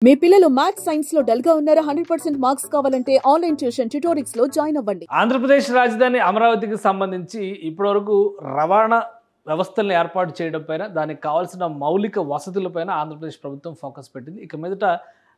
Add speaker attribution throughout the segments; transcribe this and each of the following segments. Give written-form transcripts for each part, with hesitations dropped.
Speaker 1: మీ పిల్లలు maths science లో dull గా ఉన్నారా? 100% మార్క్స్ కావాలంటే ఆన్లైన్ ట్యూషన్ ట్యుటోరిక్స్ లో జాయిన్ అవ్వండి.
Speaker 2: ఆంధ్రప్రదేశ్ రాజధాని అమరావతికి సంబంధించి ఇప్పటివరకు రవాణా వ్యవస్థలను ఏర్పాటు చేయడం పైన దానికి కావాల్సిన మౌలిక వసతులపైన ఆంధ్రప్రదేశ్ ప్రభుత్వం ఫోకస్ పెట్టింది. ఇక మీదట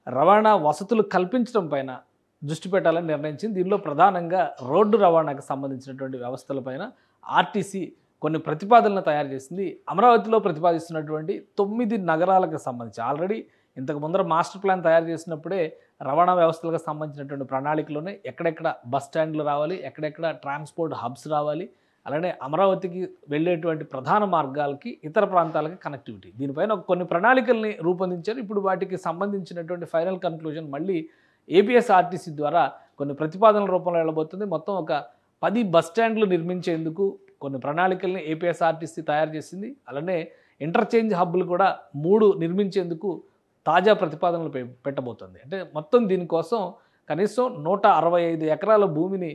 Speaker 2: రవాణా వసతులు కల్పించడం పైన దృష్టి పెట్టాలని నిర్ణయించింది. దీనిలో ప్రధానంగా రోడ్డు రవాణాకు సంబంధించినటువంటి వ్యవస్థలపైన ఆర్టీసీ కొన్ని ప్రతిపాదనలు తయారు చేసింది. అమరావతిలో ప్రతిపాదిస్తున్నటువంటి 9 నగరాలకు సంబంధించి ఆల్రెడీ ఇంతకు ముందర మాస్టర్ ప్లాన్ తయారు చేసినప్పుడే రవాణా వ్యవస్థలకు సంబంధించినటువంటి ప్రణాళికలోనే ఎక్కడెక్కడ బస్ స్టాండ్లు రావాలి, ఎక్కడెక్కడ ట్రాన్స్పోర్ట్ హబ్స్ రావాలి, అలానే అమరావతికి వెళ్ళేటువంటి ప్రధాన మార్గాలకి ఇతర ప్రాంతాలకి కనెక్టివిటీ, దీనిపైన కొన్ని ప్రణాళికల్ని రూపొందించారు. ఇప్పుడు వాటికి సంబంధించినటువంటి ఫైనల్ కన్క్లూజన్ మళ్ళీ ఏపీఎస్ఆర్టీసీ ద్వారా కొన్ని ప్రతిపాదనల రూపంలో వెళ్ళబోతుంది. మొత్తం ఒక 10 బస్ స్టాండ్లు నిర్మించేందుకు కొన్ని ప్రణాళికల్ని ఏపీఎస్ఆర్టీసీ తయారు చేసింది. అలానే ఇంటర్చేంజ్ హబ్బులు కూడా 3 నిర్మించేందుకు తాజా ప్రతిపాదనలు పెట్టబోతుంది. అంటే మొత్తం దీనికోసం కనీసం 165 ఎకరాల భూమిని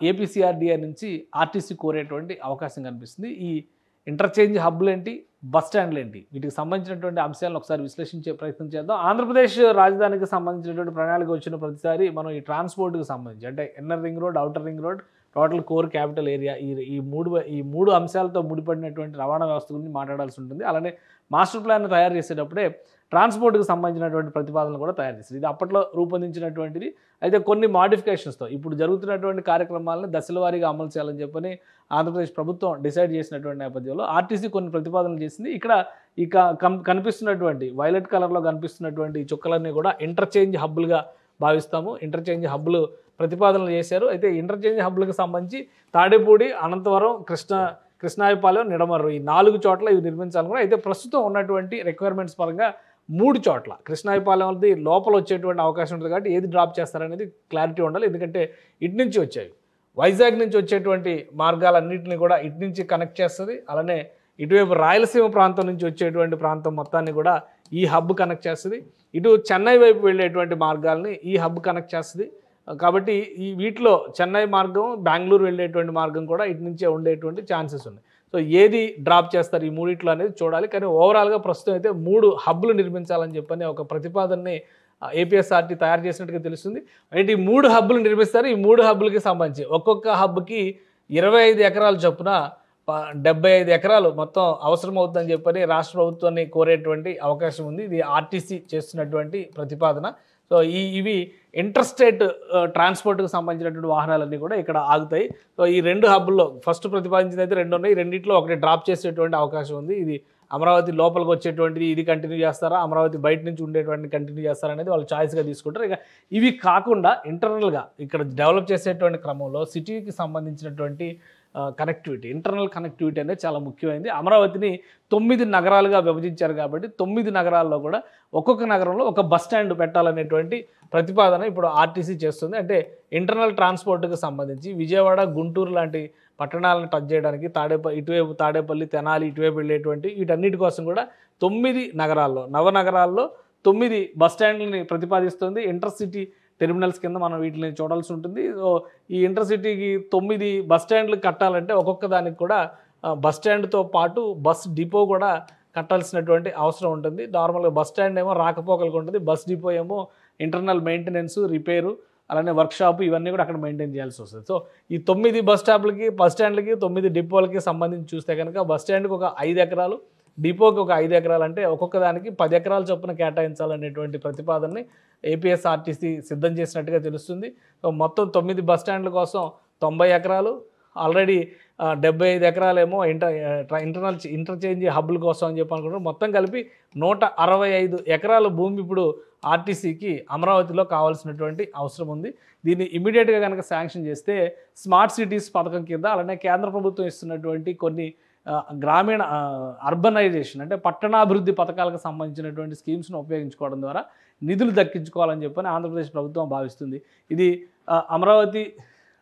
Speaker 2: ఏపీసీఆర్డీఏ నుంచి ఆర్టీసీ కోరేటువంటి అవకాశం కనిపిస్తుంది. ఈ ఇంటర్చేంజ్ హబ్బులు ఏంటి, బస్ స్టాండ్లు ఏంటి, వీటికి సంబంధించినటువంటి అంశాలను ఒకసారి విశ్లేషించే ప్రయత్నం చేద్దాం. ఆంధ్రప్రదేశ్ రాజధానికి సంబంధించినటువంటి ప్రణాళిక వచ్చిన ప్రతిసారి మనం ఈ ట్రాన్స్పోర్ట్కి సంబంధించి అంటే inner ring road, outer ring road, total core capital area ఈ మూడు అంశాలతో ముడిపడినటువంటి రవాణా వ్యవస్థ గురించి మాట్లాడాల్సి ఉంటుంది. అలానే మాస్టర్ ప్లాన్ తయారు చేసేటప్పుడే ట్రాన్స్పోర్ట్కి సంబంధించినటువంటి ప్రతిపాదనలు కూడా తయారు చేస్తారు. ఇది అప్పట్లో రూపొందించినటువంటిది. అయితే కొన్ని మాడిఫికేషన్స్తో ఇప్పుడు జరుగుతున్నటువంటి కార్యక్రమాలను దశల వారీగా అమలు చేయాలని చెప్పని ఆంధ్రప్రదేశ్ ప్రభుత్వం డిసైడ్ చేసినటువంటి నేపథ్యంలో ఆర్టీసీ కొన్ని ప్రతిపాదనలు చేసింది. ఇక్కడ ఇక కనిపిస్తున్నటువంటి వైలెట్ కలర్లో కనిపిస్తున్నటువంటి చుక్కలన్నీ కూడా ఇంటర్చేంజ్ హబ్బులుగా భావిస్తాము. ఇంటర్చేంజ్ హబ్బులు ప్రతిపాదనలు చేశారు. అయితే ఇంటర్చేంజ్ హబ్బులకు సంబంధించి తాడేపూడి, అనంతవరం, కృష్ణాయపాలెం, నిడమర్రు ఈ 4 చోట్ల ఇవి నిర్మించాలి కూడా. అయితే ప్రస్తుతం ఉన్నటువంటి రిక్వైర్మెంట్స్ పరంగా 3 చోట్ల కృష్ణాయపాలెం అనేది లోపల వచ్చేటువంటి అవకాశం ఉంటుంది కాబట్టి ఏది డ్రాప్ చేస్తారనేది క్లారిటీ ఉండాలి. ఎందుకంటే ఇటు నుంచి వచ్చాయి, వైజాగ్ నుంచి వచ్చేటువంటి మార్గాలన్నింటినీ కూడా ఇటు నుంచి కనెక్ట్ చేస్తుంది. అలానే ఇటువైపు రాయలసీమ ప్రాంతం నుంచి వచ్చేటువంటి ప్రాంతం మొత్తాన్ని కూడా ఈ హబ్ కనెక్ట్ చేస్తుంది. ఇటు చెన్నై వైపు వెళ్ళేటువంటి మార్గాల్ని ఈ హబ్ కనెక్ట్ చేస్తుంది. కాబట్టి ఈ వీటిలో చెన్నై మార్గం, బెంగళూరు వెళ్ళేటువంటి మార్గం కూడా ఇటు నుంచే ఉండేటువంటి ఛాన్సెస్ ఉన్నాయి. సో ఏది డ్రాప్ చేస్తారు ఈ మూడిట్లో అనేది చూడాలి. కానీ ఓవరాల్గా ప్రస్తుతం అయితే 3 హబ్బులు నిర్మించాలని చెప్పని ఒక ప్రతిపాదనని ఏపీఎస్ఆర్టీ తయారు చేసినట్టుగా తెలుస్తుంది. అయితే ఈ 3 హబ్బులు నిర్మిస్తారు. ఈ 3 హబ్బులకి సంబంధించి ఒక్కొక్క హబ్కి 25 ఎకరాల చొప్పున 75 ఎకరాలు మొత్తం అవసరం అవుతుందని చెప్పని రాష్ట్ర ప్రభుత్వాన్ని కోరేటువంటి అవకాశం ఉంది. ఇది ఆర్టీసీ చేస్తున్నటువంటి ప్రతిపాదన. సో ఇవి ఇంటర్స్టేట్ ట్రాన్స్పోర్ట్కి సంబంధించినటువంటి వాహనాలన్నీ కూడా ఇక్కడ ఆగుతాయి. సో ఈ 2 హబ్బుల్లో ఫస్ట్ ప్రతిపాదించింది అయితే 2 ఉన్నాయి. రెండింటిలో ఒకటి డ్రాప్ చేసేటువంటి అవకాశం ఉంది. ఇది అమరావతి లోపలికి వచ్చేటువంటిది ఇది కంటిన్యూ చేస్తారా, అమరావతి బయట నుంచి ఉండేటువంటి కంటిన్యూ చేస్తారా అనేది వాళ్ళు చాయిస్గా తీసుకుంటారు. ఇక ఇవి కాకుండా ఇంటర్నల్గా ఇక్కడ డెవలప్ చేసేటువంటి క్రమంలో సిటీకి సంబంధించినటువంటి కనెక్టివిటీ, ఇంటర్నల్ కనెక్టివిటీ అనేది చాలా ముఖ్యమైనది. అమరావతిని 9 నగరాలుగా విభజించారు కాబట్టి 9 నగరాల్లో కూడా ఒక్కొక్క నగరంలో ఒక బస్ స్టాండ్ పెట్టాలనేటువంటి ప్రతిపాదన ఇప్పుడు ఆర్టీసీ చేస్తుంది. అంటే ఇంటర్నల్ ట్రాన్స్పోర్ట్కి సంబంధించి విజయవాడ, గుంటూరు లాంటి పట్టణాలను టచ్ చేయడానికి ఇటువైపు తాడేపల్లి, తెనాలి ఇటువైపు వెళ్ళేటువంటి వీటన్నిటి కోసం కూడా 9 నగరాల్లో, నవనగరాల్లో 9 బస్ స్టాండ్లని ప్రతిపాదిస్తుంది. ఇంటర్సిటీ టెర్మినల్స్ కింద మనం వీటిని చూడాల్సి ఉంటుంది. సో ఈ ఇంటర్సిటీకి 9 బస్ స్టాండ్లు కట్టాలంటే ఒక్కొక్క దానికి కూడా బస్ స్టాండ్తో పాటు బస్ డిపో కూడా కట్టాల్సినటువంటి అవసరం ఉంటుంది. నార్మల్గా బస్ స్టాండ్ ఏమో రాకపోకలకు ఉంటుంది, బస్ డిపో ఏమో ఇంటర్నల్ మెయింటెనెన్స్, రిపేరు, అలానే వర్క్షాప్ ఇవన్నీ కూడా అక్కడ మెయింటైన్ చేయాల్సి వస్తుంది. సో ఈ 9 బస్ స్టాండ్లకి 9 డిపోలకి సంబంధించి చూస్తే కనుక బస్ స్టాండ్కి ఒక 5 ఎకరాలు, డిపోకి ఒక 5 ఎకరాలు, అంటే ఒక్కొక్క దానికి 10 ఎకరాల చొప్పున కేటాయించాలనేటువంటి ప్రతిపాదనని ఏపీఎస్ఆర్టీసీ సిద్ధం చేసినట్టుగా తెలుస్తుంది. సో మొత్తం 9 బస్ స్టాండ్ల కోసం 90 ఎకరాలు, ఆల్రెడీ 75 ఎకరాలేమో ఇంటర్చేంజ్ హబ్బుల కోసం అని చెప్పి అనుకుంటున్నారు. మొత్తం కలిపి 165 ఎకరాల భూమి ఇప్పుడు ఆర్టీసీకి అమరావతిలో కావాల్సినటువంటి అవసరం ఉంది. దీన్ని ఇమీడియట్గా కనుక శాంక్షన్ చేస్తే స్మార్ట్ సిటీస్ పథకం కింద అలానే కేంద్ర ప్రభుత్వం ఇస్తున్నటువంటి కొన్ని గ్రామీణ అర్బనైజేషన్ అంటే పట్టణాభివృద్ధి పథకాలకు సంబంధించినటువంటి స్కీమ్స్ను ఉపయోగించుకోవడం ద్వారా నిధులు దక్కించుకోవాలని చెప్పని ఆంధ్రప్రదేశ్ ప్రభుత్వం భావిస్తుంది. ఇది అమరావతి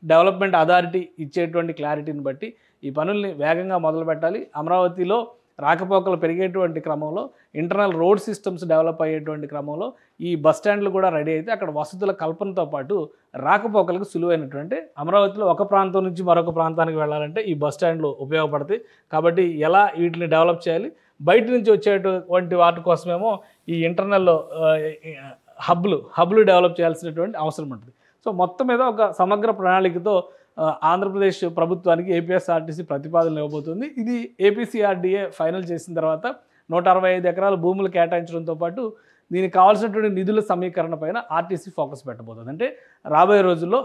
Speaker 2: డెవలప్మెంట్ అథారిటీ ఇచ్చేటువంటి క్లారిటీని బట్టి ఈ పనుల్ని వేగంగా మొదలు పెట్టాలి. అమరావతిలో రాకపోకలు పెరిగేటువంటి క్రమంలో, ఇంటర్నల్ రోడ్ సిస్టమ్స్ డెవలప్ అయ్యేటువంటి క్రమంలో ఈ బస్ స్టాండ్లు కూడా రెడీ అయితే అక్కడ వసతుల కల్పనతో పాటు రాకపోకలకు సులువైనటువంటి అమరావతిలో ఒక ప్రాంతం నుంచి మరొక ప్రాంతానికి వెళ్ళాలంటే ఈ బస్ స్టాండ్లు ఉపయోగపడతాయి. కాబట్టి ఎలా వీటిని డెవలప్ చేయాలి, బయట నుంచి వచ్చేటువంటి వాటి కోసమేమో ఈ ఇంటర్నల్ హబ్లు డెవలప్ చేయాల్సినటువంటి అవసరం ఉంటుంది. సో మొత్తం మీద ఒక సమగ్ర ప్రణాళికతో ఆంధ్రప్రదేశ్ ప్రభుత్వానికి ఏపీఎస్ఆర్టీసీ ప్రతిపాదనలు ఇవ్వబోతుంది. ఇది ఏపీసీఆర్డీఏ ఫైనల్ చేసిన తర్వాత 165 ఎకరాల భూములు కేటాయించడంతో పాటు దీనికి కావాల్సినటువంటి నిధుల సమీకరణ పైన ఆర్టీసీ ఫోకస్ పెట్టబోతుంది. అంటే రాబోయే రోజుల్లో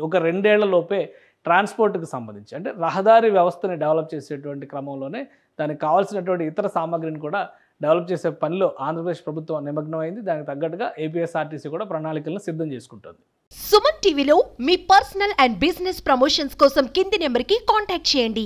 Speaker 2: ఒక 2 ఏళ్లలోపే ట్రాన్స్పోర్ట్కి సంబంధించి అంటే రహదారి వ్యవస్థని డెవలప్ చేసేటువంటి క్రమంలోనే దానికి కావాల్సినటువంటి ఇతర సామగ్రిని కూడా డెవలప్ చేసే పనిలో ఆంధ్రప్రదేశ్ ప్రభుత్వం నిమగ్నమైంది. దానికి తగ్గట్టుగా ఏపీఎస్ఆర్టీసీ కూడా ప్రణాళికలను సిద్ధం చేసుకుంటుంది.
Speaker 3: సుమన్ టీవీలో మీ పర్సనల్ అండ్ బిజినెస్ ప్రమోషన్స్ కోసం కింది నెంబర్కి కాంటాక్ట్ చేయండి.